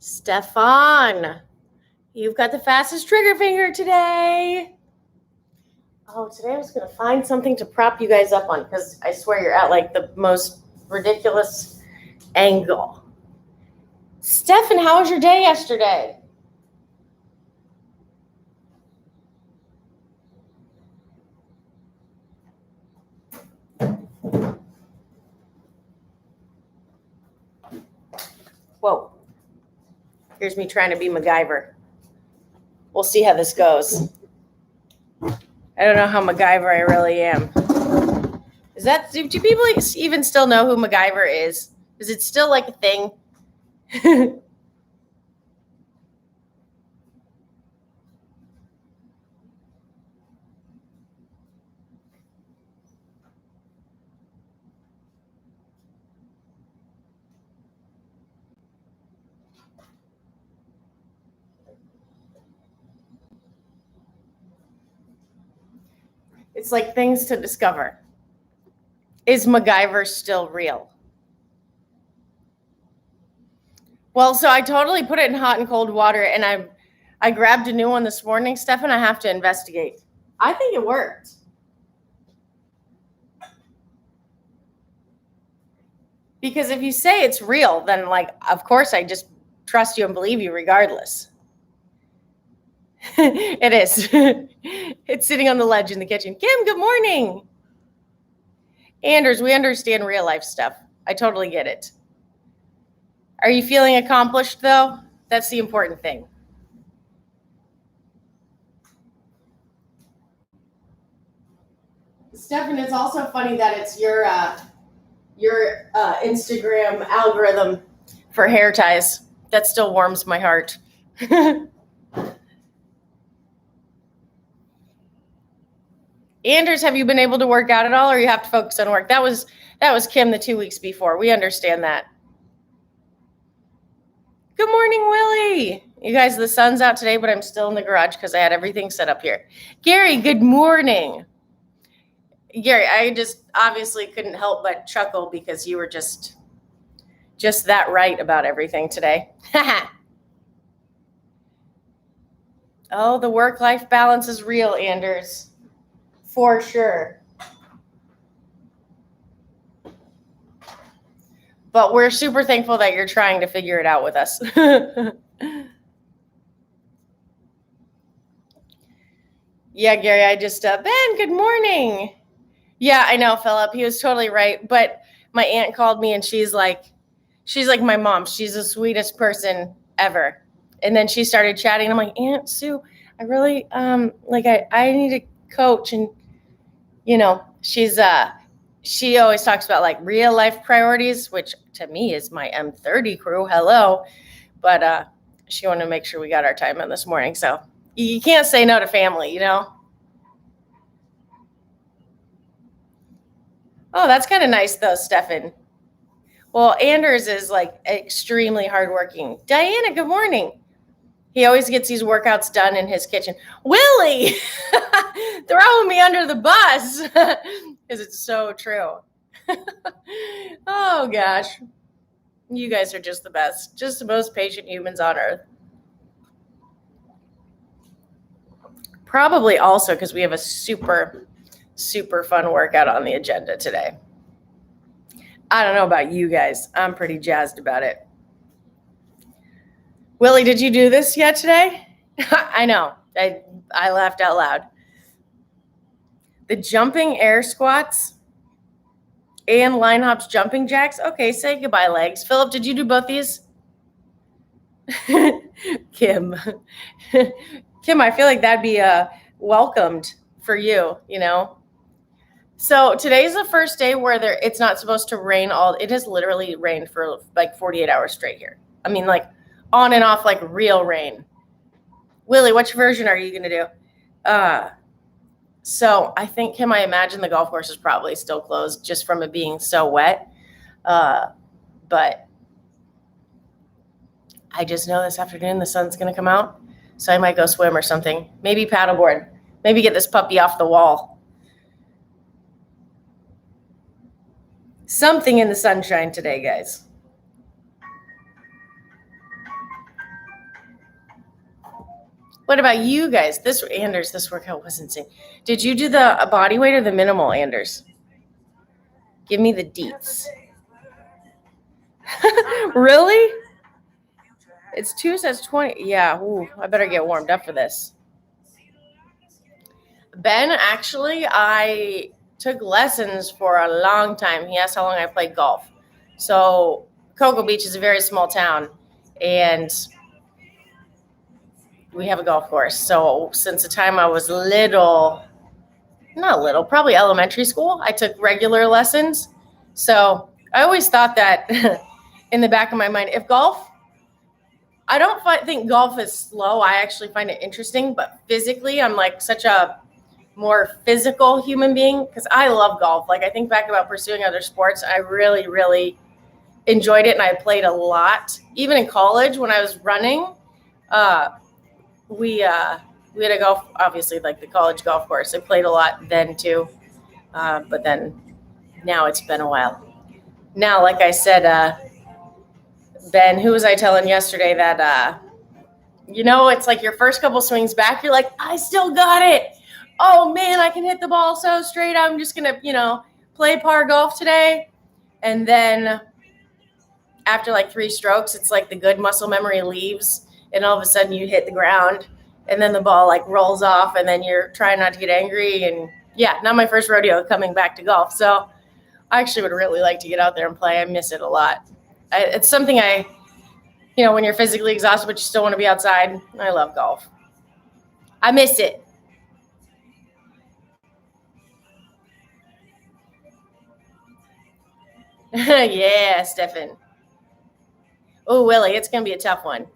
Stefan, you've got the fastest trigger finger today. Oh, today I was going to find something to prop you guys up on because I swear you're at like the most ridiculous angle. Stefan, how was your day yesterday? Whoa. Here's me trying to be MacGyver. We'll see how this goes. I don't know how MacGyver I really am. Do people even still know who MacGyver is? Is it still like a thing? It's like things to discover. Is MacGyver still real? Well, so I totally put it in hot and cold water, and I grabbed a new one this morning, Stefan. I have to investigate. I think it worked. Because if you say it's real, then like, of course, I just trust you and believe you regardless. It is. It's sitting on the ledge in the kitchen. Kim, good morning. Anders, we understand real life stuff. I totally get it. Are you feeling accomplished, though? That's the important thing. Stefan, it's also funny that it's your Instagram algorithm for hair ties. That still warms my heart. Anders, have you been able to work out at all, or you have to focus on work? That was Kim the 2 weeks before. We understand that. Good morning, Willie. You guys, the sun's out today, but I'm still in the garage because I had everything set up here. Gary, good morning. Gary, I just obviously couldn't help but chuckle because you were just that right about everything today. Oh, the work-life balance is real, Anders. For sure. But we're super thankful that you're trying to figure it out with us. Yeah, Gary, I just, Ben, good morning. Yeah, I know, Philip. He was totally right. But my aunt called me and she's like my mom. She's the sweetest person ever. And then she started chatting. I'm like, Aunt Sue, I really, I need a coach. And, she always talks about like real life priorities, which to me is my M30 crew. Hello. But she wanted to make sure we got our time in this morning. So you can't say no to family, Oh, that's kind of nice though, Stefan. Well, Anders is like extremely hardworking. Diana, good morning. He always gets these workouts done in his kitchen. Willie, throwing me under the bus because it's so true. Oh, gosh. You guys are just the best. Just the most patient humans on earth. Probably also because we have a super, super fun workout on the agenda today. I don't know about you guys. I'm pretty jazzed about it. Willie, did you do this yet today? I know. I laughed out loud. The jumping air squats and line hops jumping jacks. Okay, say goodbye, legs. Philip, did you do both these? Kim. Kim, I feel like that'd be welcomed for you, So today's the first day where it's not supposed to rain it has literally rained for like 48 hours straight here. I mean, like on and off, like real rain. Willie, which version are you going to do? So I think, Kim, I imagine the golf course is probably still closed just from it being so wet. But I just know this afternoon the sun's going to come out. So I might go swim or something. Maybe paddleboard. Maybe get this puppy off the wall. Something in the sunshine today, guys. What about you guys? Anders, this workout was insane. Did you do the body weight or the minimal, Anders? Give me the deets. Really? It's 2 sets 20. Yeah, ooh, I better get warmed up for this. Ben, actually, I took lessons for a long time. He asked how long I played golf. So Cocoa Beach is a very small town, and we have a golf course. So since the time I was probably elementary school, I took regular lessons. So I always thought that in the back of my mind, I don't think golf is slow. I actually find it interesting, but physically, I'm like such a more physical human being because I love golf. Like I think back about pursuing other sports. I really, really enjoyed it, and I played a lot. Even in college when I was running, we had a golf, obviously like the college golf course. I played a lot then too, but then now it's been a while. Now, like I said, Ben, who was I telling yesterday that it's like your first couple swings back, you're like, I still got it. Oh man, I can hit the ball so straight. I'm just gonna, play par golf today. And then after like 3 strokes, it's like the good muscle memory leaves, and all of a sudden you hit the ground, and then the ball like rolls off, and then you're trying not to get angry. And yeah, not my first rodeo coming back to golf. So I actually would really like to get out there and play. I miss it a lot. It's something when you're physically exhausted, but you still want to be outside. I love golf. I miss it. Yeah, Stefan. Oh, Willie, it's going to be a tough one.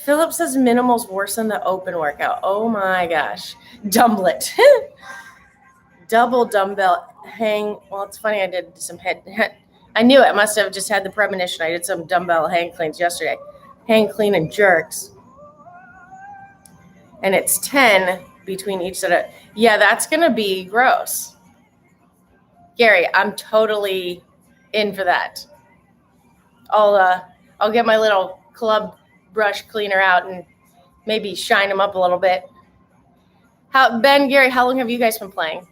Philip says minimal's worse than the open workout. Oh my gosh. Dumblet. Double dumbbell hang. Well, it's funny. I did some I knew it. I must have just had the premonition. I did some dumbbell hang cleans yesterday. Hang clean and jerks. And it's 10 between each set of. Yeah, that's going to be gross. Gary, I'm totally in for that. I'll get my little club brush cleaner out and maybe shine them up a little bit. Ben, Gary, how long have you guys been playing?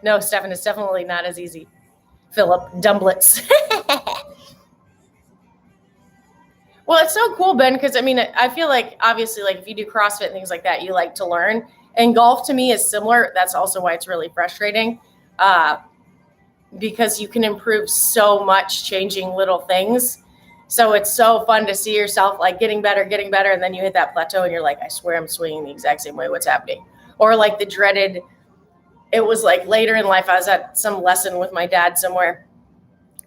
No, Stefan, it's definitely not as easy. Philip, dumblets. Well, it's so cool, Ben, because I feel like obviously like if you do CrossFit and things like that, you like to learn. And golf to me is similar. That's also why it's really frustrating. Because you can improve so much changing little things. So it's so fun to see yourself like getting better. And then you hit that plateau and you're like, I swear I'm swinging the exact same way. What's happening? Or like the dreaded, it was like later in life, I was at some lesson with my dad somewhere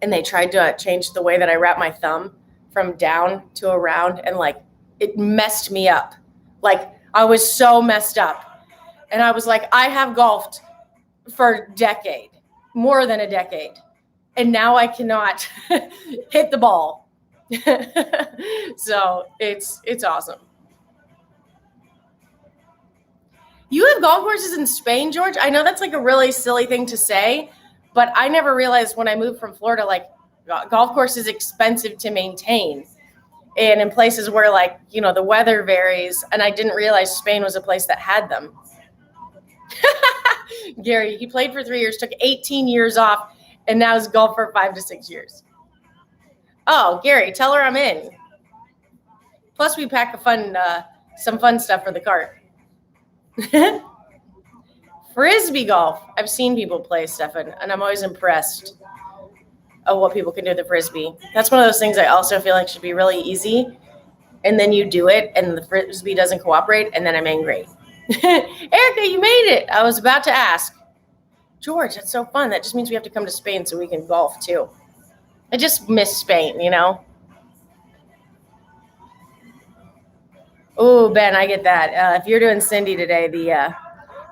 and they tried to change the way that I wrap my thumb from down to around. And like, it messed me up. Like I was so messed up. And I was like, I have golfed for a decade. More than a decade. And now I cannot hit the ball. So it's awesome. You have golf courses in Spain, George? I know that's like a really silly thing to say, but I never realized when I moved from Florida, like golf course is expensive to maintain. And in places where like, the weather varies, and I didn't realize Spain was a place that had them. Gary, he played for 3 years, took 18 years off, and now is golf for 5 to 6 years. Oh, Gary, tell her I'm in. Plus, we pack some fun stuff for the cart. Frisbee golf. I've seen people play, Stefan, and I'm always impressed of what people can do with the Frisbee. That's one of those things I also feel like should be really easy, and then you do it, and the Frisbee doesn't cooperate, and then I'm angry. Erica, you made it. I was about to ask. George, that's so fun. That just means we have to come to Spain so we can golf too. I just miss Spain, Oh, Ben, I get that. If you're doing Cindy today, the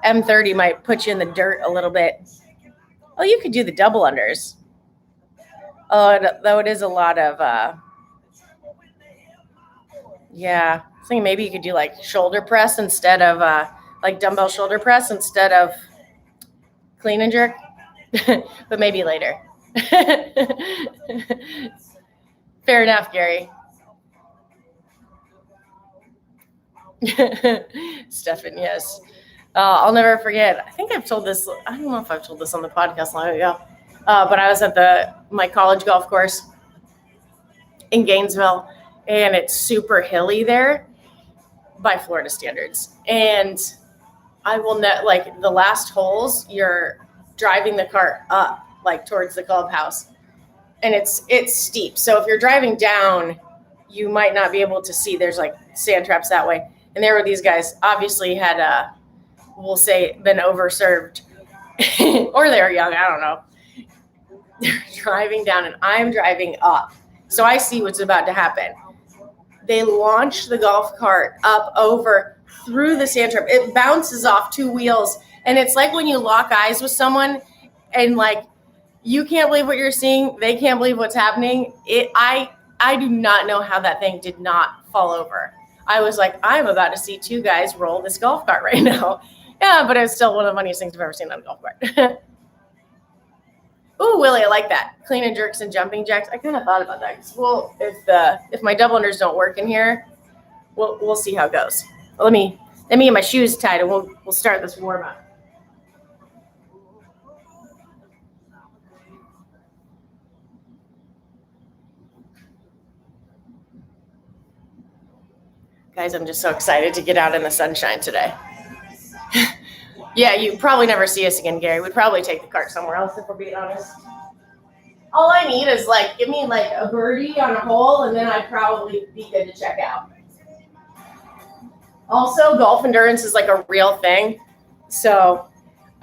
M30 might put you in the dirt a little bit. Oh, you could do the double unders. Oh, though it is a lot of, yeah. I think maybe you could do like shoulder press instead of like dumbbell shoulder press instead of clean and jerk, but maybe later. Fair enough, Gary. Stefan, yes. I'll never forget. I think I've told this. I don't know if I've told this on the podcast long ago, but I was at my college golf course in Gainesville, and it's super hilly there by Florida standards. And I will net like the last holes, you're driving the cart up like towards the clubhouse, and it's steep. So if you're driving down, you might not be able to see. There's like sand traps that way. And there were these guys obviously had we'll say been overserved or they were young. I don't know. They're driving down and I'm driving up. So I see what's about to happen. They launch the golf cart up over through the sand trap. It bounces off two wheels. And it's like when you lock eyes with someone and like you can't believe what you're seeing. They can't believe what's happening. I do not know how that thing did not fall over. I was like, I'm about to see two guys roll this golf cart right now. Yeah, but it's still one of the funniest things I've ever seen on a golf cart. Ooh, Willie, I like that. Clean and jerks and jumping jacks. I kind of thought about that. Well, if my double unders don't work in here, we'll see how it goes. Let me get my shoes tied and we'll start this warm up. Guys, I'm just so excited to get out in the sunshine today. Yeah, you probably never see us again, Gary. We'd probably take the cart somewhere else if we're being honest. All I need is like, give me like a birdie on a hole and then I'd probably be good to check out. Also, golf endurance is like a real thing. So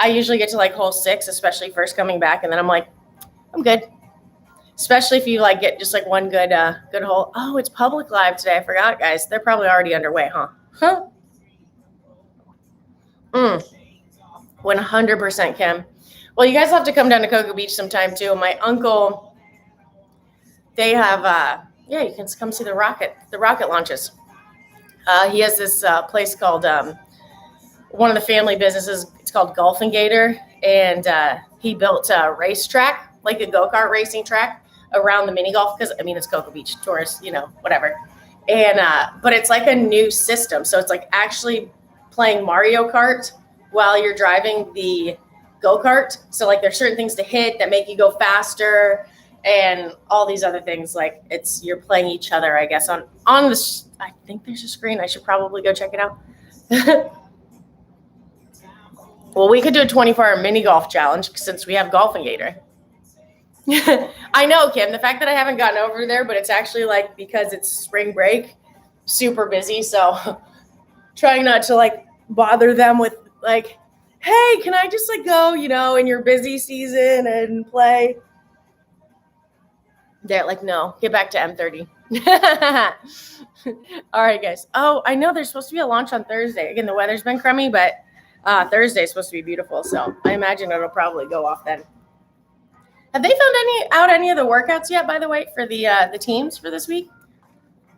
I usually get to like hole 6, especially first coming back. And then I'm like, I'm good. Especially if you like get just like one good hole. Oh, it's public live today. I forgot, guys. They're probably already underway, huh? 100%, Kim. Well, you guys have to come down to Cocoa Beach sometime too. My uncle, they have, you can come see the rocket launches. He has this place called, one of the family businesses, it's called Golf and Gator. And he built a racetrack, like a go-kart racing track around the mini golf. Because, I mean, it's Cocoa Beach, tourists, whatever. And, but it's like a new system. So it's like actually playing Mario Kart while you're driving the go-kart. So like there's certain things to hit that make you go faster and all these other things. Like you're playing each other, I guess, on the, I think there's a screen. I should probably go check it out. Well, we could do a 24-hour mini golf challenge since we have Golf and Gator. I know, Kim, the fact that I haven't gotten over there, but it's actually like, because it's spring break, super busy. So trying not to like bother them with like, hey, can I just like go, in your busy season and play? They're like, no, get back to M30. All right, guys. Oh, I know there's supposed to be a launch on Thursday. Again, the weather's been crummy, but Thursday is supposed to be beautiful. So I imagine it'll probably go off then. Have they found any of the workouts yet, by the way, for the teams for this week?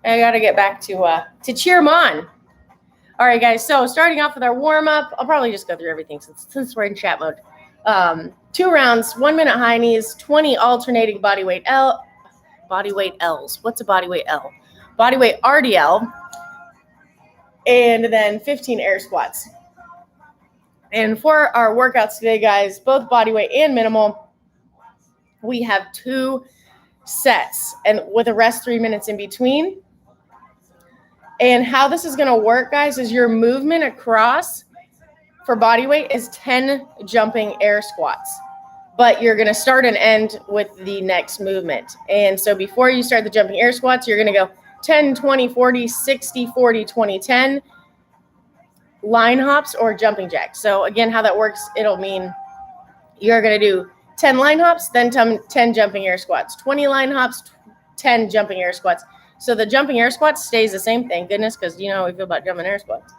I got to get back to cheer them on. All right, guys. So starting off with our warm up, I'll probably just go through everything since we're in chat mode. 2 rounds, 1 minute high knees, 20 alternating bodyweight L's. What's a bodyweight L? Bodyweight RDL, and then 15 air squats. And for our workouts today, guys, both bodyweight and minimal, we have 2 sets and with a rest 3 minutes in between. And how this is going to work, guys, is your movement across for body weight is 10 jumping air squats. But you're going to start and end with the next movement. And so before you start the jumping air squats, you're going to go 10, 20, 40, 60, 40, 20, 10 line hops or jumping jacks. So again, how that works, it'll mean you're going to do 10 line hops, then 10 jumping air squats, 20 line hops, 10 jumping air squats. So the jumping air squats stays the same, thank goodness, because you know how we feel about jumping air squats.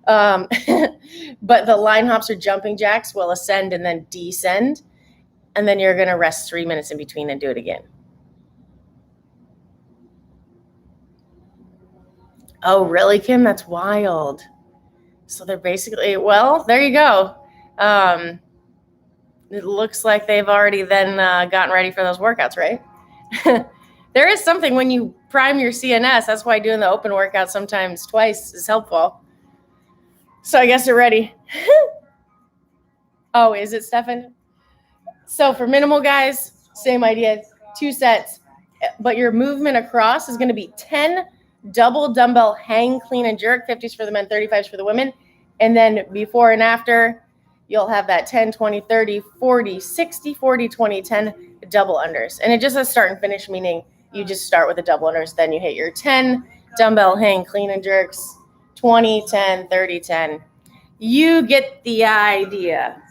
But the line hops or jumping jacks will ascend and then descend. And then you're going to rest 3 minutes in between and do it again. Oh, really, Kim? That's wild. So they're basically, well, there you go. It looks like they've already then gotten ready for those workouts, right? There is something when you prime your CNS. That's why doing the open workout sometimes twice is helpful. So I guess they're ready. Oh, is it, Stefan? So for minimal guys, same idea, 2 sets, but your movement across is going to be 10 double dumbbell hang, clean, and jerk, 50s for the men, 35s for the women. And then before and after, you'll have that 10, 20, 30, 40, 60, 40, 20, 10 double unders. And it just says start and finish, meaning you just start with the double unders, then you hit your 10 dumbbell hang, clean, and jerks, 20, 10, 30, 10. You get the idea.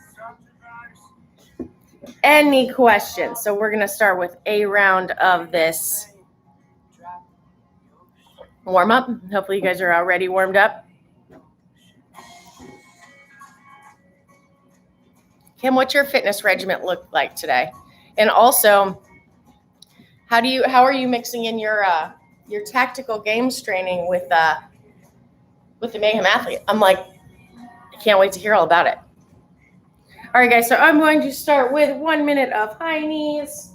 Any questions? So we're going to start with a round of this warm up. Hopefully you guys are already warmed up. Kim, what's your fitness regimen look like today? And also, how are you mixing in your tactical games training with the Mayhem Athlete? I'm like, I can't wait to hear all about it. All right, guys, so I'm going to start with 1 minute of high knees.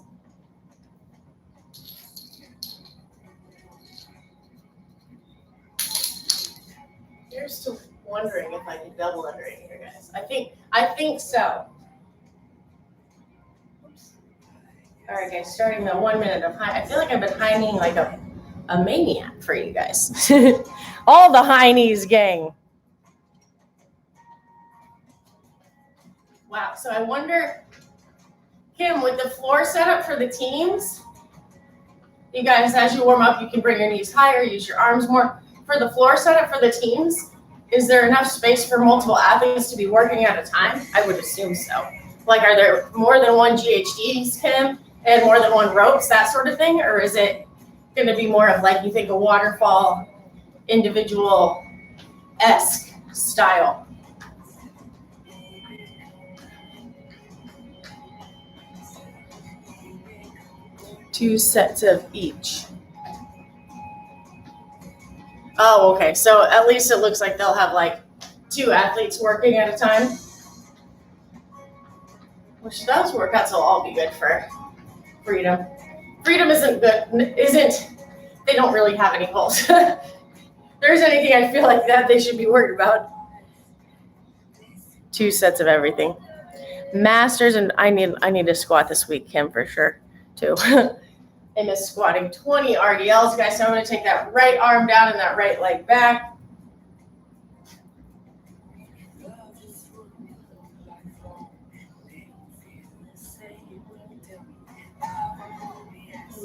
You're still wondering if I can double under in here, guys. I think so. Oops. All right, guys, starting the 1 minute of high. I feel like I've been high kneeing like a maniac for you guys. All the high knees, gang. Wow, so I wonder, Kim, with the floor setup for the teams, you guys, as you warm up, you can bring your knees higher, use your arms more. For the floor setup for the teams, is there enough space for multiple athletes to be working at a time? I would assume so. Like, are there more than one GHDs, Kim, and more than one ropes, that sort of thing? Or is it going to be more of like you think a waterfall, individual-esque style? Two sets of each. Oh, okay. So at least it looks like they'll have like 2 athletes working at a time. Which those workouts will all be good for Freedom. Freedom isn't good. They don't really have any goals. If there's anything I feel like that they should be worried about. 2 sets of everything. Masters, and I need to squat this week, Kim, for sure, too. And is squatting 20 RDLs, guys. So I'm going to take that right arm down and that right leg back.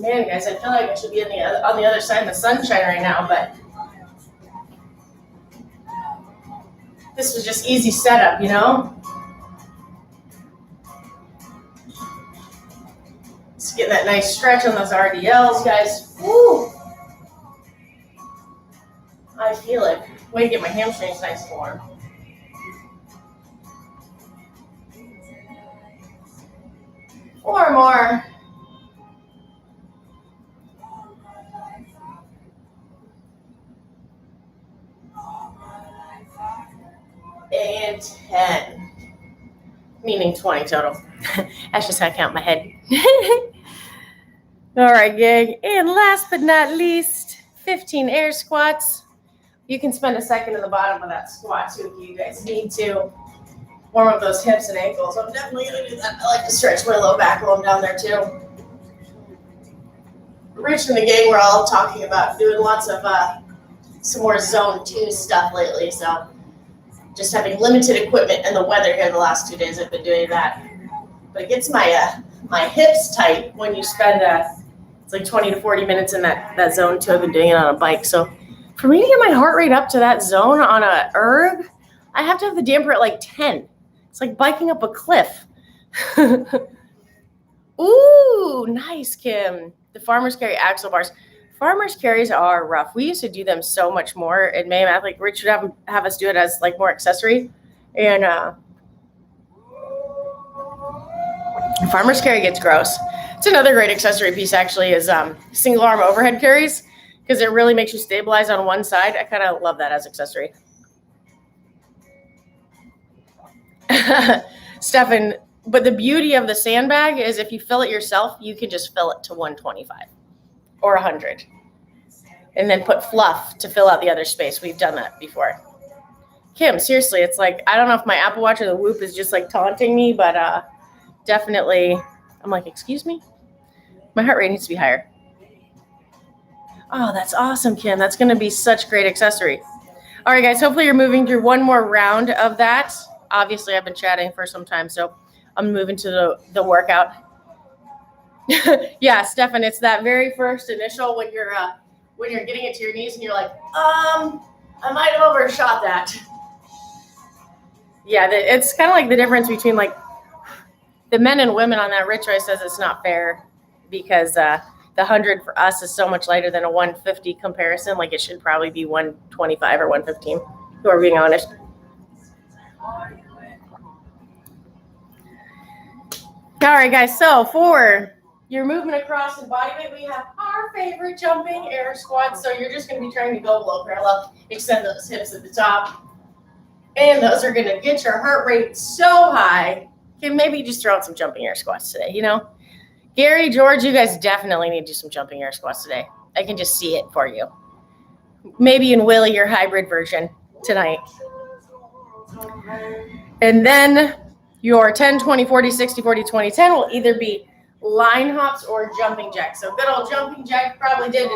Man, guys, I feel like I should be on the other side of the sunshine right now, but this was just easy setup, you know? Just getting that nice stretch on those RDLs, guys. Woo! I feel it. Way to get my hamstrings nice and warm. Four more. And 10. Meaning 20 total. That's just how I count in my head. All right, gang. And last but not least, 15 air squats. You can spend a second in the bottom of that squat too if you guys need to warm up those hips and ankles. I'm definitely going to do that. I like to stretch my low back while I'm down there too. Rich and the gang were all talking about doing lots of some more zone 2 stuff lately. So just having limited equipment and the weather here the last 2 days, I've been doing that. But it gets my hips tight when you spend it's like 20 to 40 minutes in that zone 2. I've been doing it on a bike. So for me to get my heart rate up to that zone on a erg, I have to have the damper at like 10. It's like biking up a cliff. Ooh, nice, Kim. The farmer's carry axle bars. Farmer's carries are rough. We used to do them so much more at Mayhem Athlete. Rich would have us do it as like more accessory. And farmer's carry gets gross. It's another great accessory piece actually is single arm overhead carries because it really makes you stabilize on one side. I kind of love that as accessory. Stefan, but the beauty of the sandbag is if you fill it yourself, you can just fill it to 125 or 100 and then put fluff to fill out the other space. We've done that before. Kim, seriously, it's like, I don't know if my Apple Watch or the Whoop is just like taunting me, but definitely, I'm like, excuse me? My heart rate needs to be higher. Oh, that's awesome, Kim. That's going to be such a great accessory. All right, guys, hopefully you're moving through one more round of that. Obviously, I've been chatting for some time, so I'm moving to the workout. Yeah, Stefan, it's that very first initial when you're getting it to your knees and you're like, I might have overshot that. Yeah, it's kind of like the difference between like the men and women on that. Rich always says it's not fair because the 100 for us is so much lighter than a 150 comparison. Like it should probably be 125 or 115, who are being honest. All right, guys. So for your movement across in body weight, we have our favorite jumping air squats. So you're just going to be trying to go below parallel, extend those hips at the top. And those are going to get your heart rate so high. Okay, maybe just throw out some jumping air squats today, you know? Gary, George, you guys definitely need to do some jumping air squats today. I can just see it for you. Maybe in Willie, your hybrid version tonight. And then your 10, 20, 40, 60, 40, 20, 10 will either be line hops or jumping jacks. So good old jumping jack probably did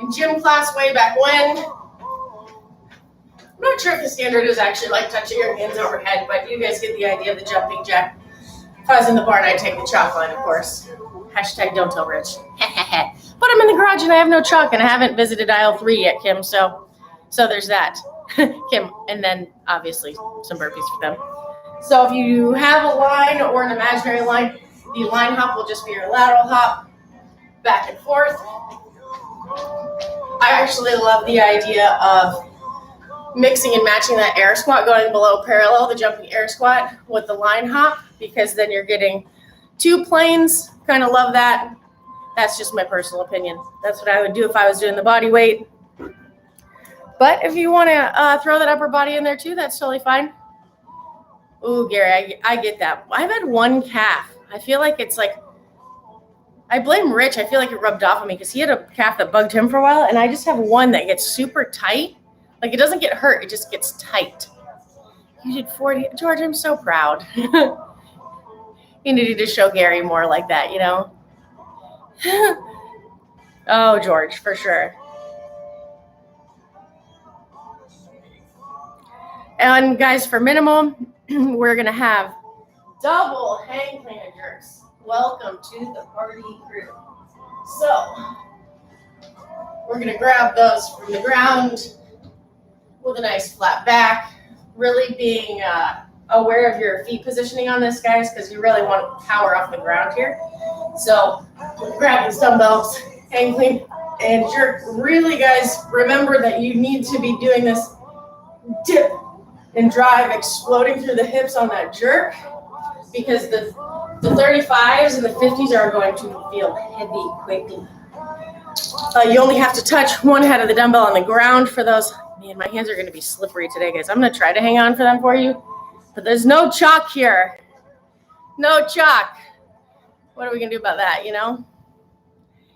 in gym class way back when. I'm not sure if the standard is actually like touching your hands overhead, but you guys get the idea of the jumping jack. If I was in the barn, I'd take the chalk line, of course. Hashtag don't tell Rich. But I'm in the garage and I have no chalk and I haven't visited aisle 3 yet, Kim. So there's that. Kim, and then obviously some burpees for them. So if you have a line or an imaginary line, the line hop will just be your lateral hop, back and forth. I actually love the idea of mixing and matching that air squat, going below parallel, the jumping air squat with the line hop, because then you're getting 2 planes. Kind of love that. That's just my personal opinion. That's what I would do if I was doing the body weight. But if you want to throw that upper body in there too, that's totally fine. Ooh, Gary, I get that. I've had one calf. I feel like it's like, I blame Rich. I feel like it rubbed off on me because he had a calf that bugged him for a while, and I just have one that gets super tight. Like it doesn't get hurt, it just gets tight. You did 40. George, I'm so proud. You needed to show Gary more like that, you know? Oh, George, for sure. And guys, for minimum, we're going to have double hang clean jerks. Welcome to the party crew. So, we're going to grab those from the ground with a nice flat back, really being aware of your feet positioning on this, guys, because you really want power off the ground here. So grab these dumbbells, hang clean, and jerk. Really, guys, remember that you need to be doing this dip and drive, exploding through the hips on that jerk, because the 35s and the 50s are going to feel heavy quickly. You only have to touch one head of the dumbbell on the ground for those. Man, my hands are going to be slippery today, guys. I'm going to try to hang on for them for you, but there's no chalk here. No chalk. What are we going to do about that, you know?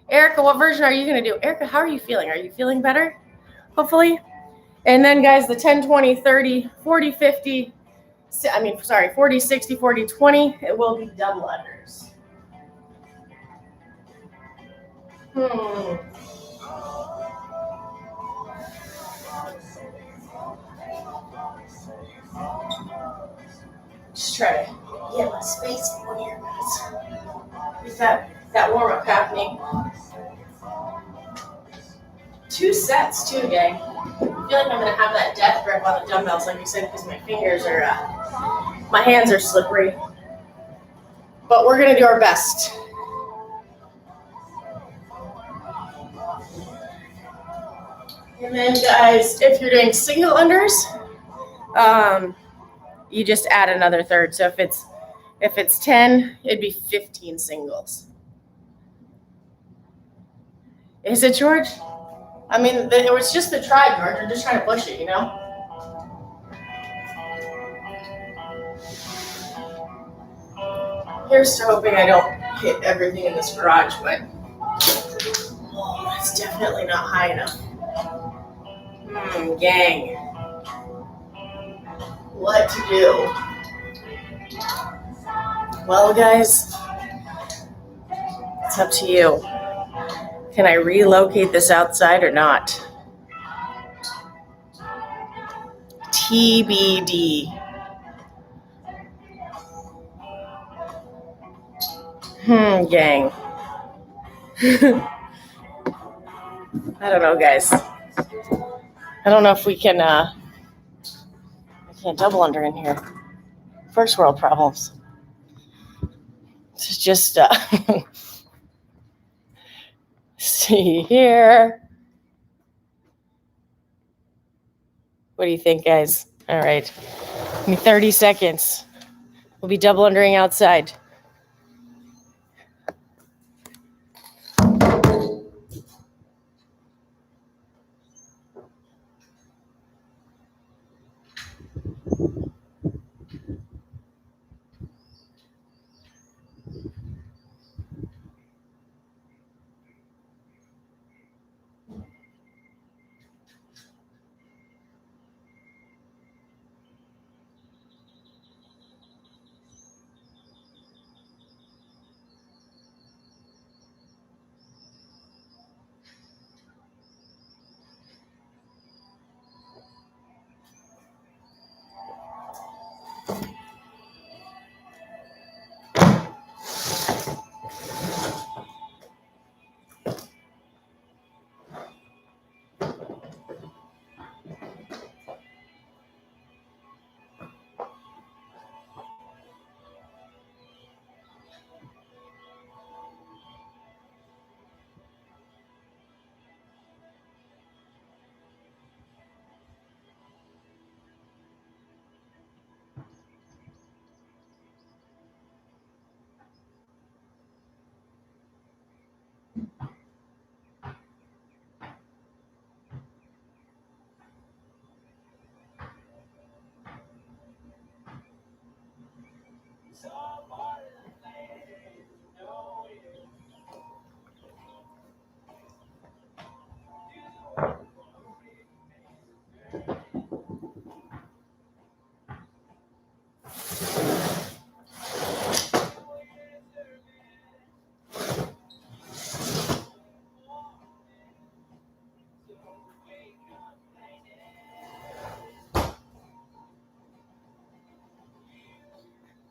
Erica, what version are you going to do? Erica, how are you feeling? Are you feeling better? Hopefully. And then, guys, the 10, 20, 30, 40, 50, 40, 60, 40, 20, it will be double unders. Just try to get my space in here, guys. Get that warm-up happening. 2 sets, too, gang. I feel like I'm going to have that death grip on the dumbbells, like you said, because my fingers are, my hands are slippery. But we're going to do our best. And then, guys, if you're doing single unders, you just add another third. So if it's 10, it'd be 15 singles. Is it, George? I mean, it was just the try, George. We're just trying to push it, you know? Here's to hoping I don't hit everything in this garage, but it's definitely not high enough. Gang. what to do. Well, guys, it's up to you. Can I relocate this outside or not? TBD. Gang. I don't know, guys. I don't know if we can, I can't double under in here. First world problems. It's just, see here. What do you think, guys? All right. Give me 30 seconds. We'll be double undering outside.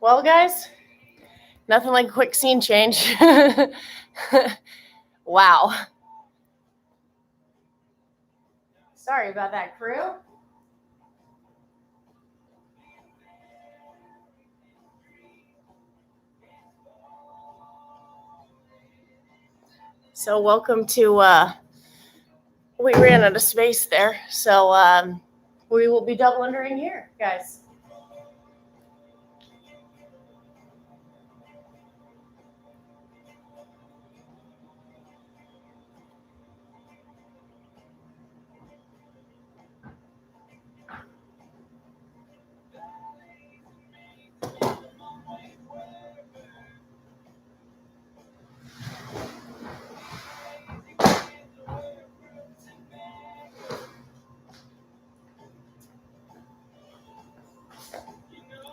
Well, guys, nothing like a quick scene change. Wow. Sorry about that, crew. So welcome to, we ran out of space there. So we will be double undering here, guys.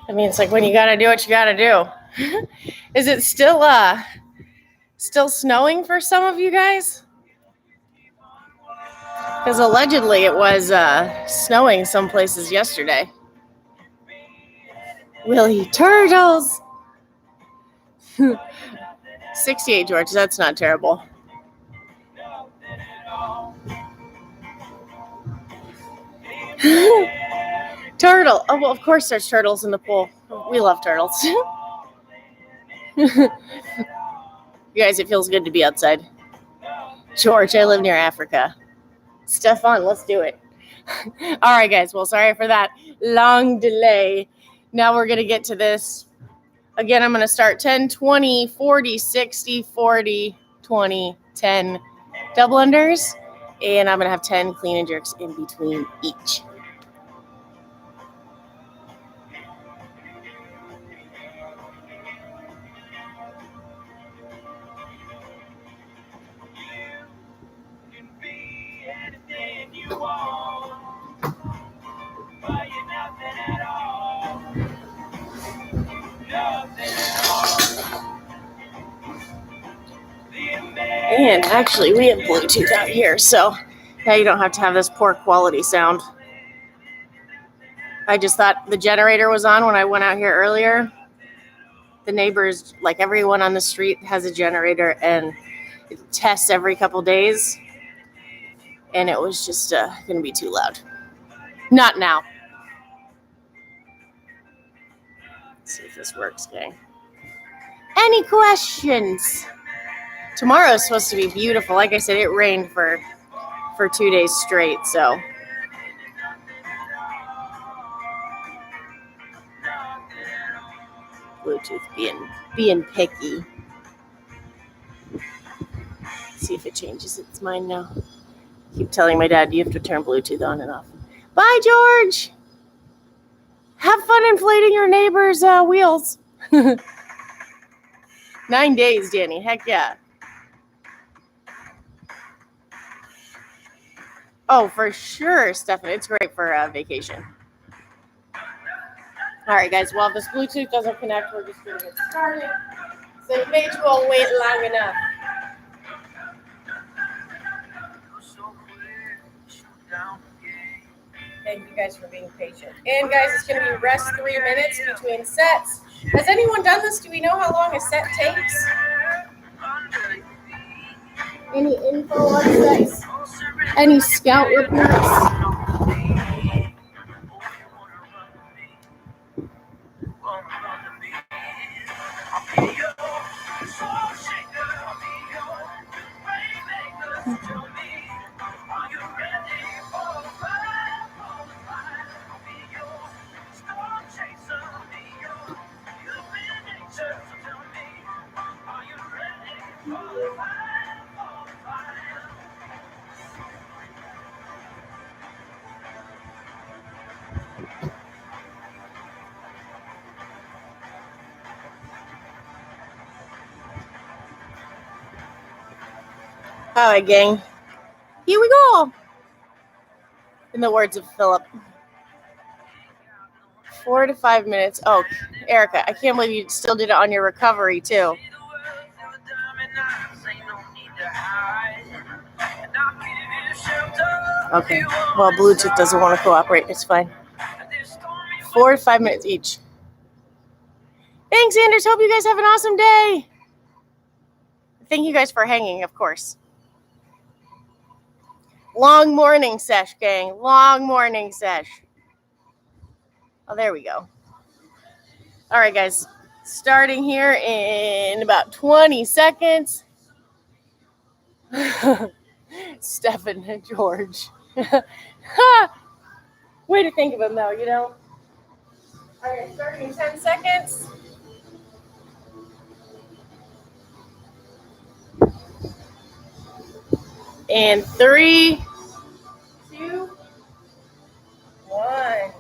I mean, it's like when you gotta do what you gotta do. Is it still snowing for some of you guys? Because allegedly it was snowing some places yesterday. Willie Turtles. 68, George. That's not terrible. Turtle. Oh, well, of course there's turtles in the pool. We love turtles. You guys, it feels good to be outside. George, I live near Africa. Stefan, let's do it. All right, guys. Well, sorry for that long delay. Now we're going to get to this. Again, I'm going to start 10, 20, 40, 60, 40, 20, 10 double unders. And I'm going to have 10 clean and jerks in between each. And actually, we have Bluetooth out here, so now you don't have to have this poor quality sound. I just thought the generator was on when I went out here earlier. The neighbors, like everyone on the street, has a generator and it tests every couple days. And it was just going to be too loud. Not now. Let's see if this works, gang. Any questions? Tomorrow is supposed to be beautiful. Like I said, it rained for 2 days straight, so. Bluetooth being picky. Let's see if it changes its mind now. Keep telling my dad you have to turn Bluetooth on and off. Bye, George. Have fun inflating your neighbor's wheels. 9 days, Danny. Heck yeah. Oh, for sure, Stephanie. It's great for vacation. All right, guys. Well, if this Bluetooth doesn't connect, we're just going to get started. So you may as well wait long enough. Thank you guys for being patient. And guys, it's going to be rest 3 minutes between sets. Has anyone done this? Do we know how long a set takes? Any info on sets? Any scout reports? All right, gang. Here we go. In the words of Philip. 4 to 5 minutes. Oh, Erica, I can't believe you still did it on your recovery, too. Okay. Well, Bluetooth doesn't want to cooperate. It's fine. 4 to 5 minutes each. Thanks, Anders. Hope you guys have an awesome day. Thank you guys for hanging, of course. Long morning sesh, gang. Long morning sesh. Oh, there we go. All right, guys. Starting here in about 20 seconds. Stephen and George. Way to think of him, though, you know. All right, starting in 10 seconds. And 3, 2, 1.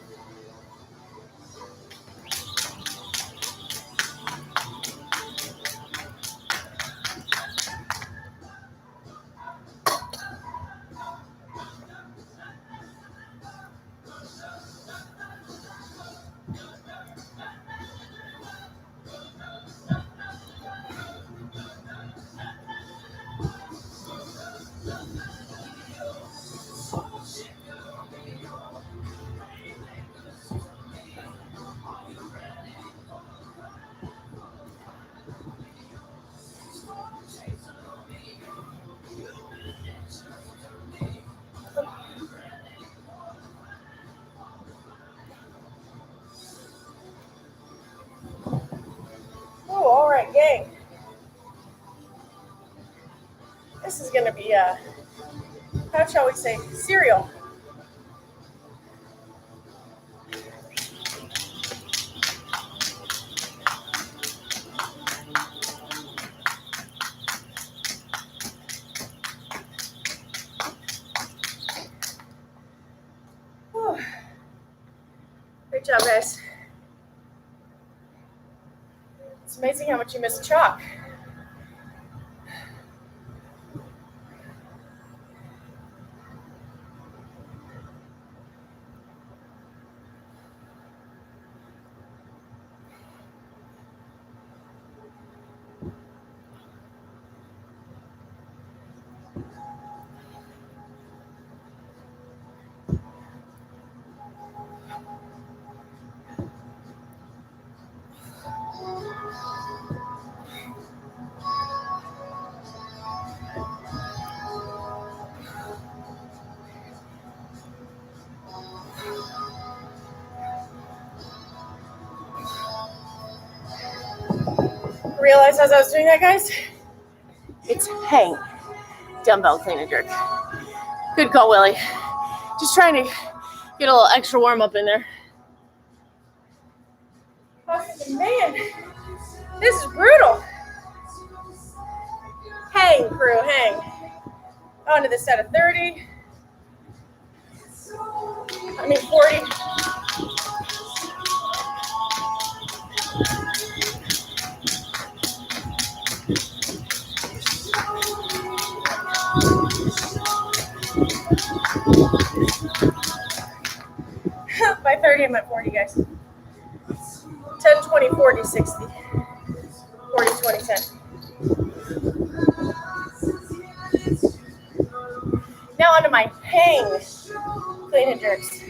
Oh, all right, gang. This is going to be how shall we say, cereal. Whew. Great job, guys. It's amazing how much you miss chalk. realized as I was doing that, guys, it's hang dumbbell clean and jerk. Good call, Willie. Just trying to get a little extra warm up in there. Man, this is brutal. Hang, crew, hang. On to the set of 30. 40. By 30, I'm at 40, guys. 10, 20, 40, 60. 40, 20, 10. Now onto my hang clean and jerks.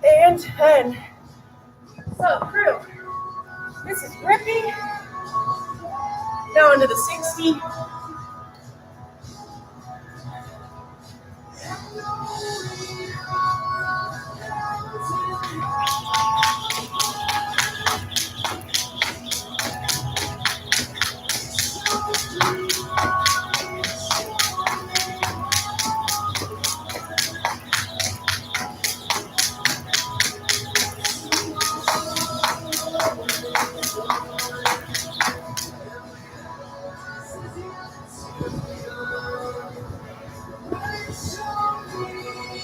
And 10. So, crew, this is grippy. Now into the 60.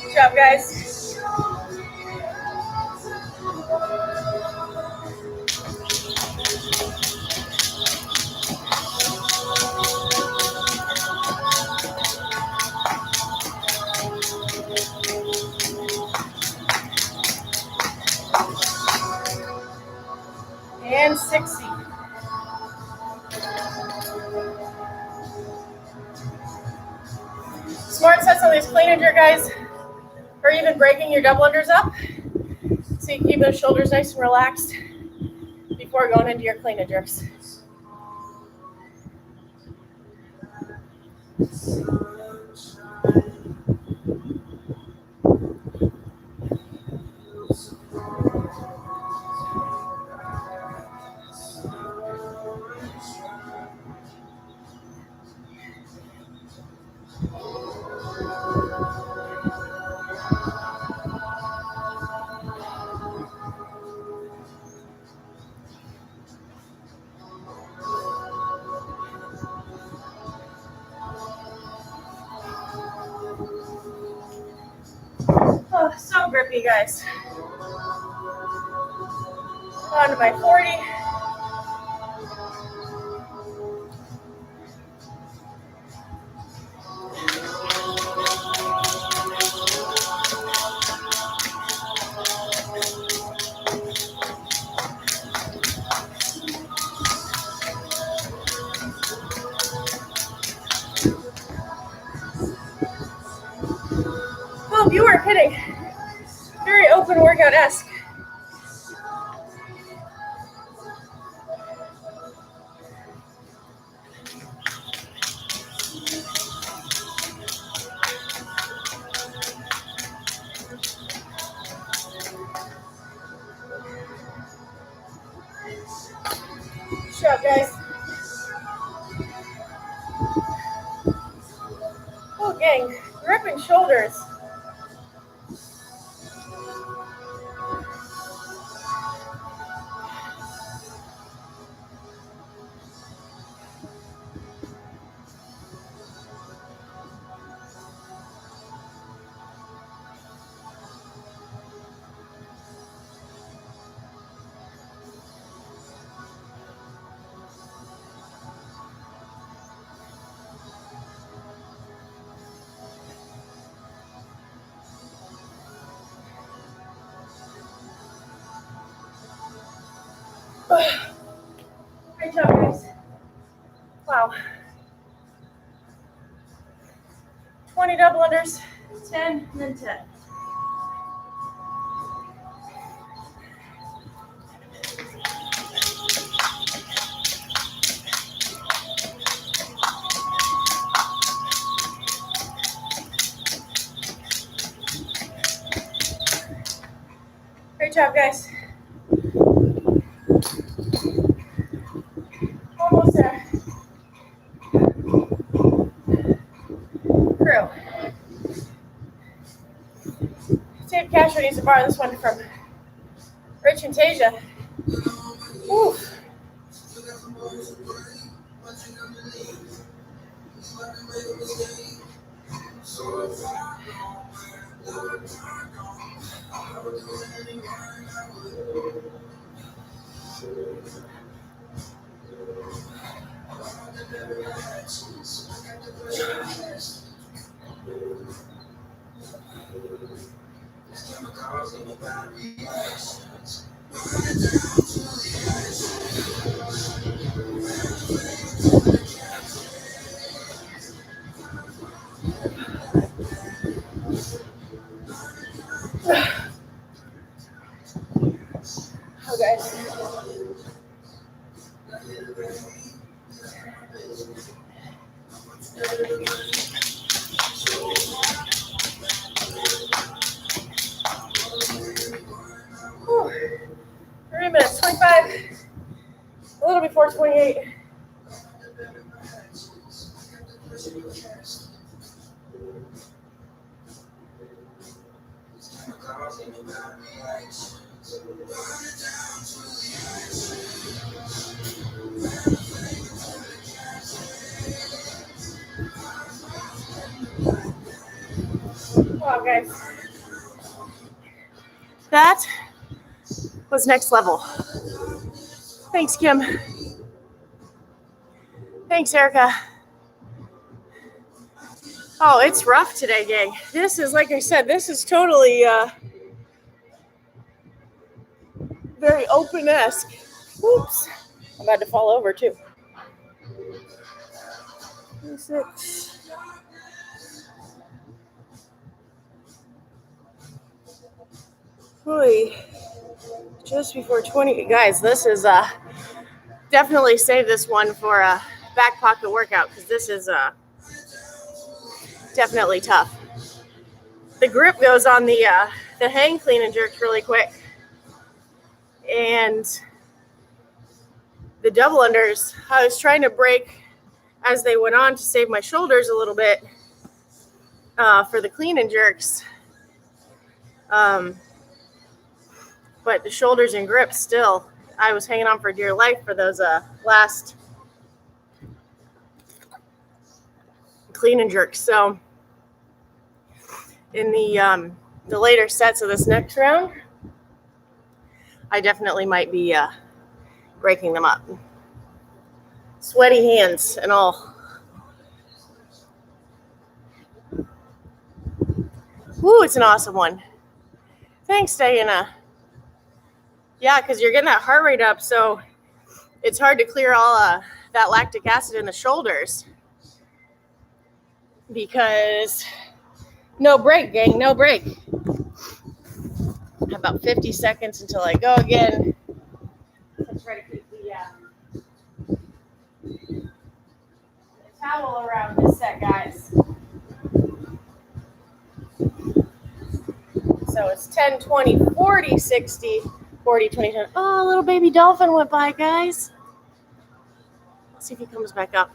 Good job, guys. And 60. Smart sets on these clean and jerk, guys, or even breaking your double unders up so you can keep those shoulders nice and relaxed before going into your clean and jerks. Oh, so grippy, guys. On to my 40. Well, you are hitting very open workout-esque. Good job, guys. Oh, gang, gripping shoulders. Great job, guys. Wow. 20 double unders, 10, and then 10. Great job, guys. Almost there. Crew. Dave Castro needs to borrow this one from Rich and Tasia. Woo. Oh, guys. Whew. 3 minutes, 25. A little before 28. Wow, guys. That was next level. Thanks, Kim. Thanks, Erica. Oh, it's rough today, gang. This is, like I said, this is totally very open-esque. Oops. I'm about to fall over, too. 6. Boy, just before 20. Guys, this is definitely save this one for a back pocket workout because this is definitely tough. The grip goes on the hang clean and jerks really quick. And the double unders, I was trying to break as they went on to save my shoulders a little bit for the clean and jerks. But the shoulders and grips still, I was hanging on for dear life for those last clean and jerks. So in the later sets of this next round, I definitely might be breaking them up. Sweaty hands and all. Woo, it's an awesome one. Thanks, Diana. Yeah, because you're getting that heart rate up, so it's hard to clear all that lactic acid in the shoulders. Because no break, gang, no break. About 50 seconds until I go again. Let's try to keep the towel around this set, guys. So it's 10, 20, 40, 60, 40, 20, 20. Oh, little baby dolphin went by, guys. Let's see if he comes back up.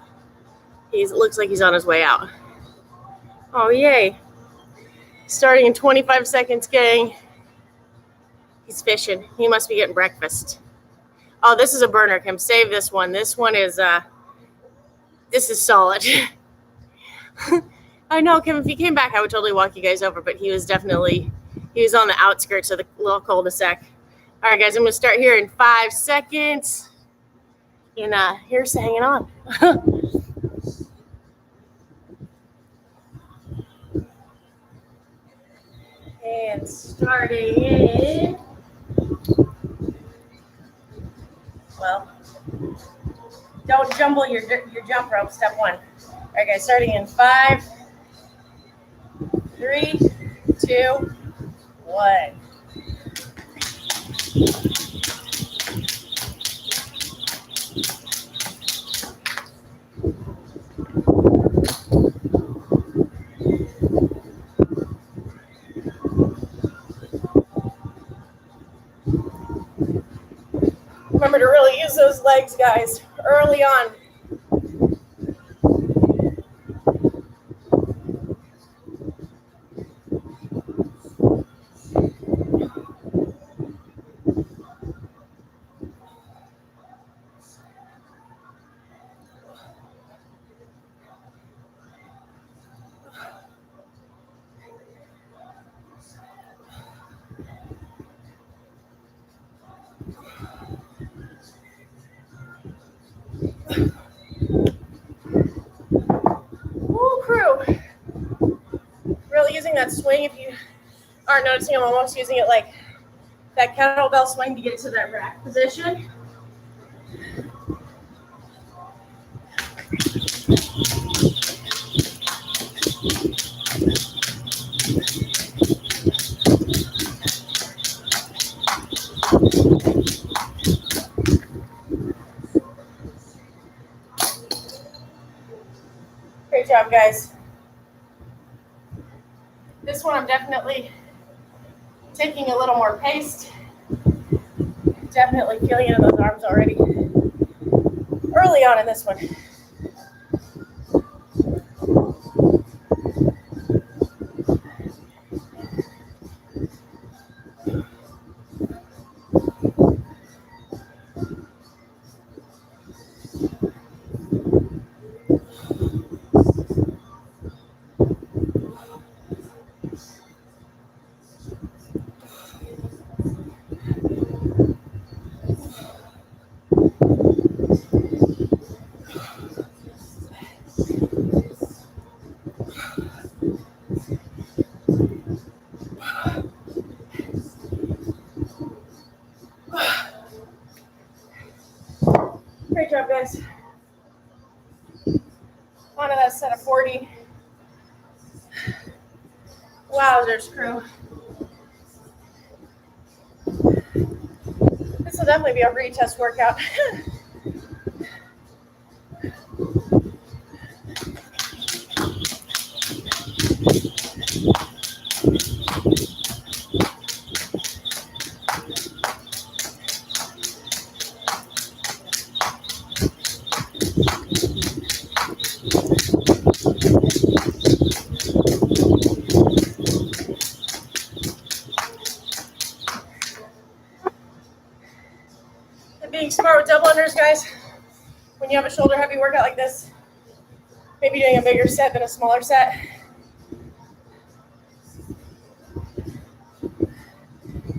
It looks like he's on his way out. Oh, yay. Starting in 25 seconds, gang. He's fishing. He must be getting breakfast. Oh, this is a burner, Kim. Save this one. This one is, this is solid. I know, Kim, if he came back, I would totally walk you guys over, but he was on the outskirts of the little cul-de-sac. All right, guys, I'm going to start here in 5 seconds. And here's hanging on. And starting in Don't jumble your jump rope, step one. All right, guys, starting in 5, 3, 2, 1. Remember to really use those legs, guys, early on. Woo, crew. Really using that swing. If you aren't noticing, I'm almost using it like that kettlebell swing to get to that rack position. Great job, guys. This one I'm definitely taking a little more pace. Definitely feeling it in those arms already. Early on in this one. Great job, guys. On to that set of 40. Wowzers, crew. This will definitely be a retest workout. And being smart with double unders, guys. When you have a shoulder heavy workout like this, maybe doing a bigger set than a smaller set.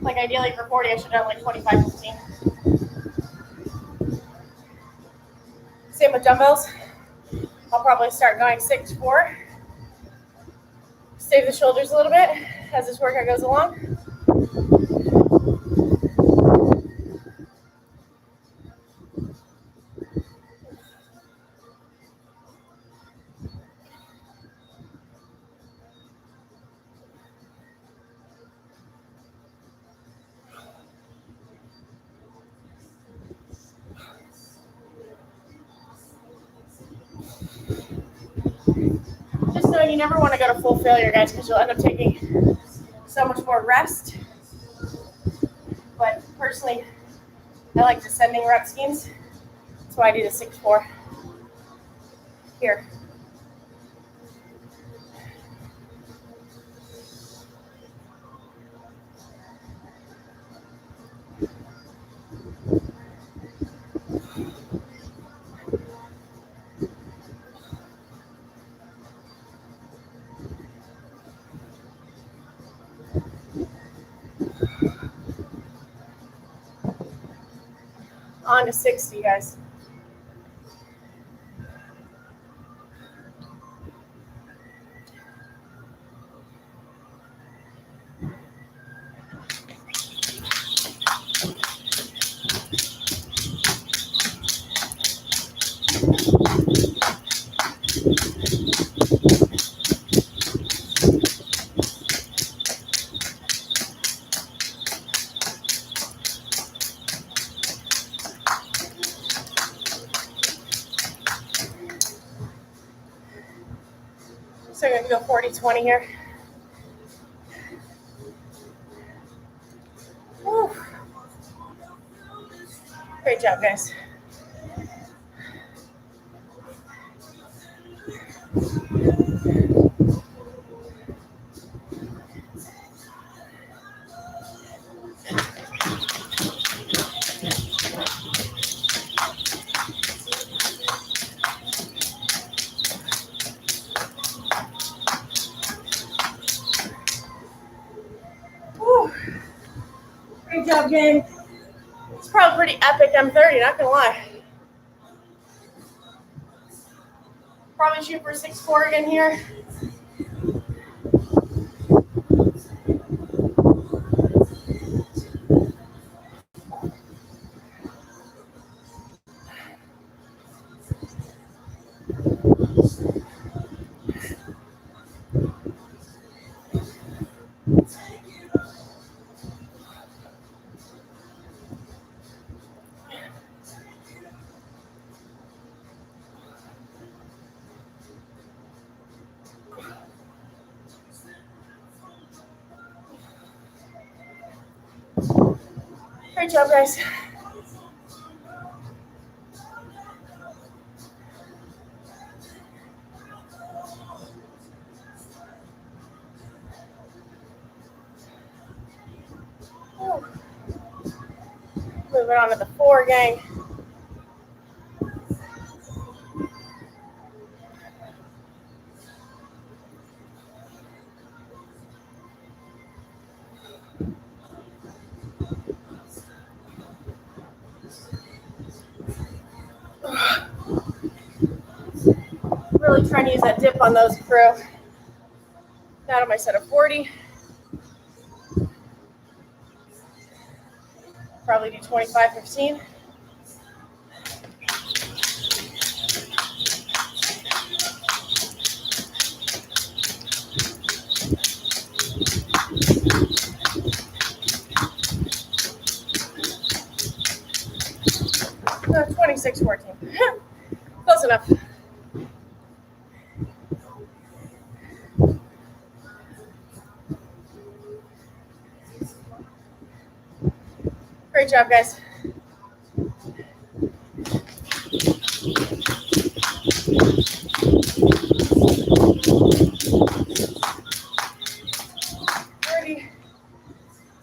Like ideally for 40, I should have done like 25, 15. Same with dumbbells. I'll probably start going 6, 4. Save the shoulders a little bit as this workout goes along. Just knowing you never want to go to full failure, guys, because you'll end up taking so much more rest. But personally, I like descending rep schemes. That's why I do the 6, 4 here. On to 60, guys. So I'm going to go 40-20 here. Woo. Great job, guys. Woo. Great job, gang. It's probably pretty epic M30, not gonna lie. Probably shoot for 6'4" again here. Great job, guys. Woo. Moving on to the 4, gang. Really trying to use that dip on those crew. Now to my set of 40. Probably do 25-15. No, 26-14. Close enough. Great job, guys.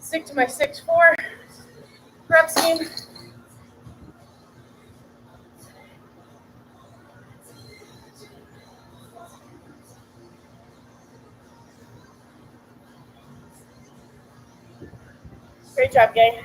Stick to my 6'4" rep scheme. Great job, gang.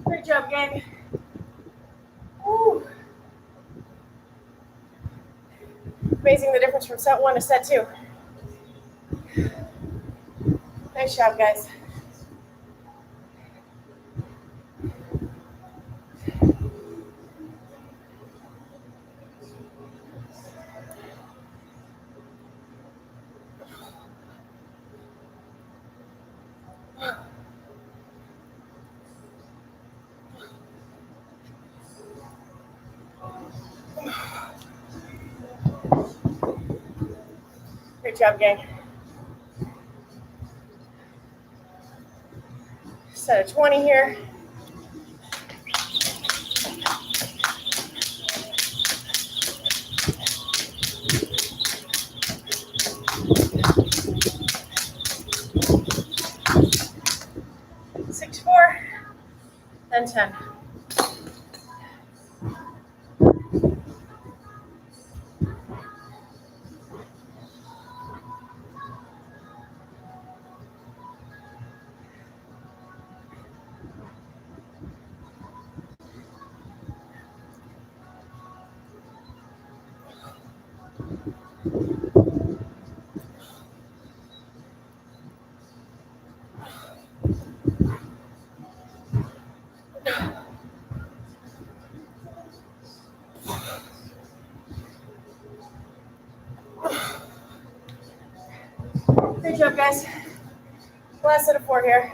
Great job, gang. Woo. Amazing the difference from set 1 to set 2. Nice job, guys. Great job, gang. Set of 20 here. Six, 4, then 10. Good job, guys. Last set of 4 here.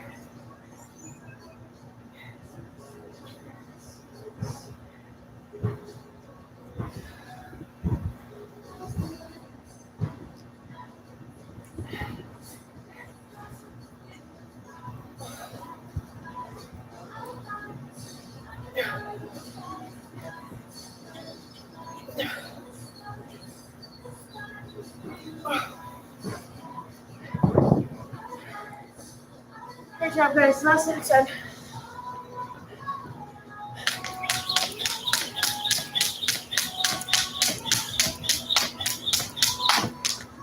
Good job, guys. Last set of 10.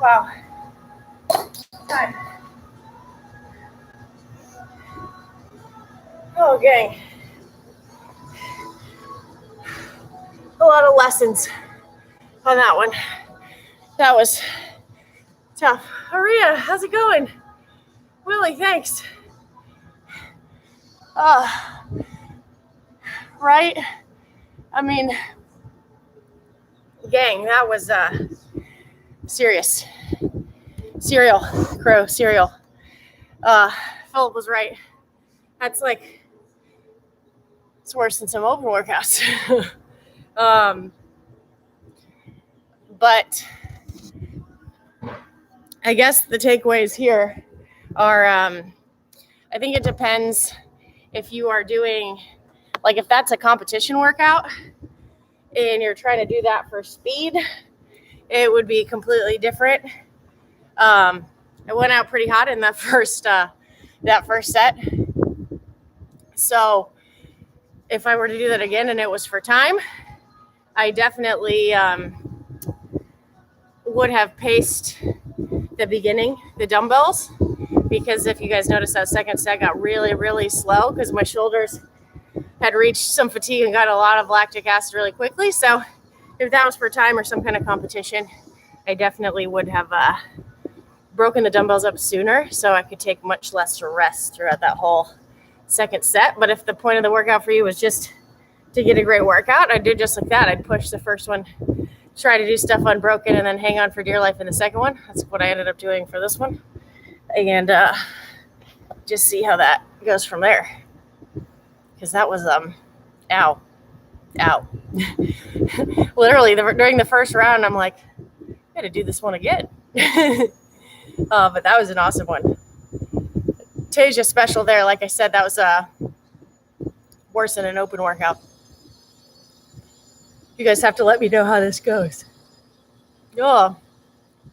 Wow. Time. Oh, gang. A lot of lessons on that one. That was tough. Aria, how's it going? Willie, thanks. Right? I mean, gang, that was serious. Cereal, crow, cereal. Philip was right. That's like, it's worse than some open workouts. But I guess the takeaways here are, I think it depends if you are doing, like if that's a competition workout and you're trying to do that for speed, it would be completely different. I went out pretty hot in that first set. So if I were to do that again and it was for time, I definitely would have paced the beginning, the dumbbells, because if you guys notice, that second set got really, really slow because my shoulders had reached some fatigue and got a lot of lactic acid really quickly. So if that was for time or some kind of competition, I definitely would have broken the dumbbells up sooner so I could take much less rest throughout that whole second set. But if the point of the workout for you was just to get a great workout, I'd do just like that. I'd push the first one, try to do stuff unbroken, and then hang on for dear life in the second one. That's what I ended up doing for this one. And just see how that goes from there. Because that was, ow. Literally, during the first round, I'm like, I gotta do this one again. But that was an awesome one. Tasia special there. Like I said, that was worse than an open workout. You guys have to let me know how this goes. Oh,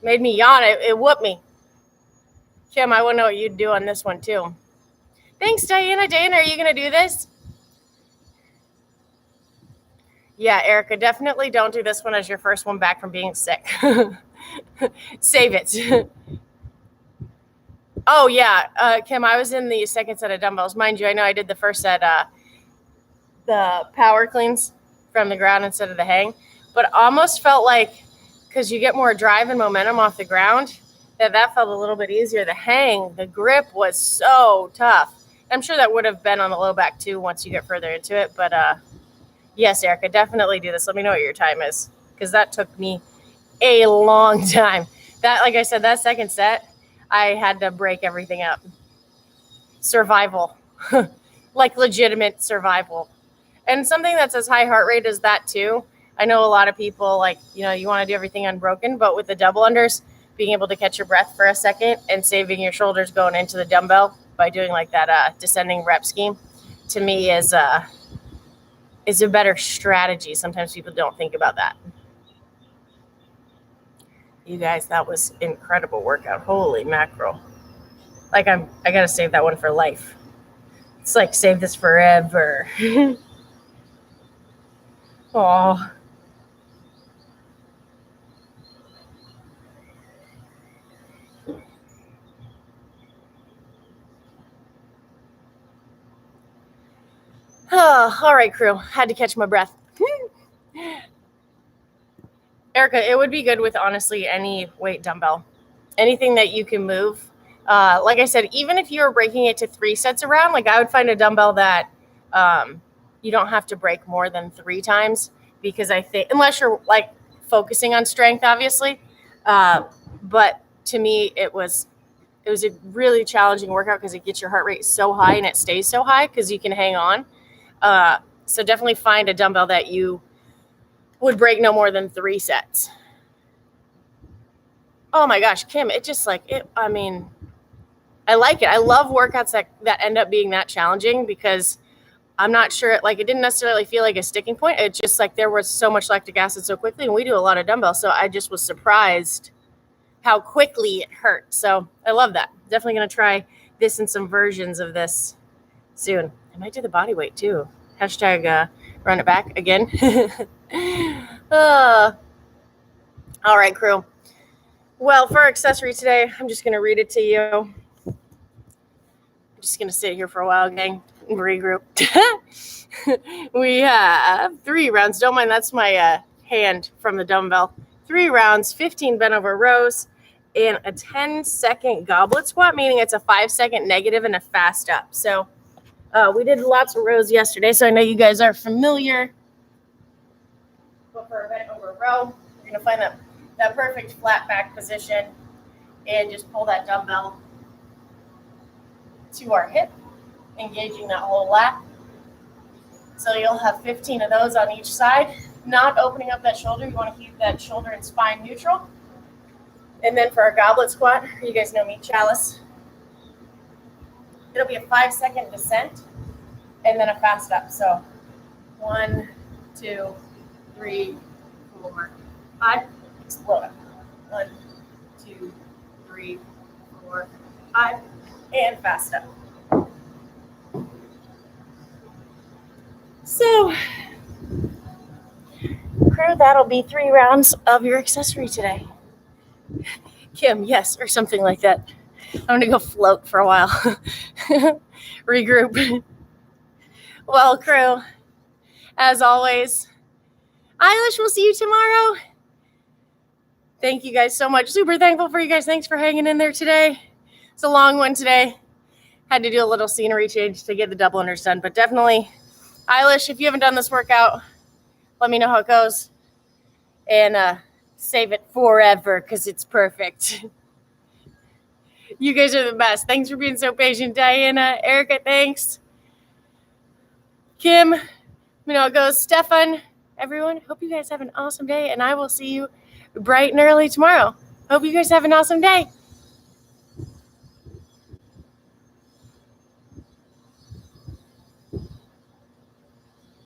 made me yawn. It whooped me. Kim, I want to know what you'd do on this one too. Thanks, Diana. Diana, are you going to do this? Yeah, Erica, definitely don't do this one as your first one back from being sick. Save it. Oh, yeah. Kim, I was in the second set of dumbbells. Mind you, I know I did the first set, the power cleans from the ground instead of the hang. But almost felt like, because you get more drive and momentum off the ground, that felt a little bit easier. The hang, the grip was so tough. I'm sure that would have been on the low back too once you get further into it. But yes, Erica, definitely do this. Let me know what your time is, because that took me a long time. That, like I said, that second set, I had to break everything up. Survival, like legitimate survival. And something that's as high heart rate as that too. I know a lot of people, like, you want to do everything unbroken, but with the double unders, being able to catch your breath for a second and saving your shoulders going into the dumbbell by doing like that descending rep scheme, to me is a better strategy. Sometimes people don't think about that. You guys, that was incredible workout. Holy mackerel. Like I got to save that one for life. It's like, save this forever. Oh. Oh, all right, crew. Had to catch my breath. Erica, it would be good with, honestly, any weight dumbbell. Anything that you can move. Like I said, even if you were breaking it to 3 sets around, like I would find a dumbbell that you don't have to break more than 3 times, because I think, unless you're like focusing on strength, obviously. But to me, it was It was a really challenging workout because it gets your heart rate so high and it stays so high because you can hang on. So definitely find a dumbbell that you would break no more than 3 sets. Oh my gosh, Kim, it just like it. I mean, I like it. I love workouts that end up being that challenging because I'm not sure, like it didn't necessarily feel like a sticking point. It's just like there was so much lactic acid so quickly, and we do a lot of dumbbells. So I just was surprised how quickly it hurt. So I love that. Definitely going to try this and some versions of this soon. I might do the body weight too. Hashtag run it back again. All right, crew. Well, for our accessory today, I'm just going to read it to you. I'm just going to sit here for a while, gang, and regroup. We have 3 rounds. Don't mind, that's my hand from the dumbbell. 3 rounds, 15 bent over rows, and a 10-second goblet squat, meaning it's a 5-second negative and a fast up. So we did lots of rows yesterday, so I know you guys are familiar. But for a bent over row, you're going to find that perfect flat back position and just pull that dumbbell to our hip, engaging that whole lat. So you'll have 15 of those on each side, not opening up that shoulder. You want to keep that shoulder and spine neutral. And then for our goblet squat, you guys know me, chalice. It'll be a 5-second descent and then a fast up. So 1, 2, 3, 4, 5. Explode. 1, 2, 3, 4, 5, and fast up. So, crew, that'll be 3 rounds of your accessory today. Kim, yes, or something like that. I'm going to go float for a while. Regroup. Well, crew, as always, Eilish, we'll see you tomorrow. Thank you guys so much. Super thankful for you guys. Thanks for hanging in there today. It's a long one today. Had to do a little scenery change to get the double unders done, but definitely, Eilish, if you haven't done this workout, let me know how it goes. And save it forever because it's perfect. You guys are the best. Thanks for being so patient. Diana, Erica, thanks. Kim, you know how it goes. Stefan, everyone, hope you guys have an awesome day, and I will see you bright and early tomorrow. Hope you guys have an awesome day.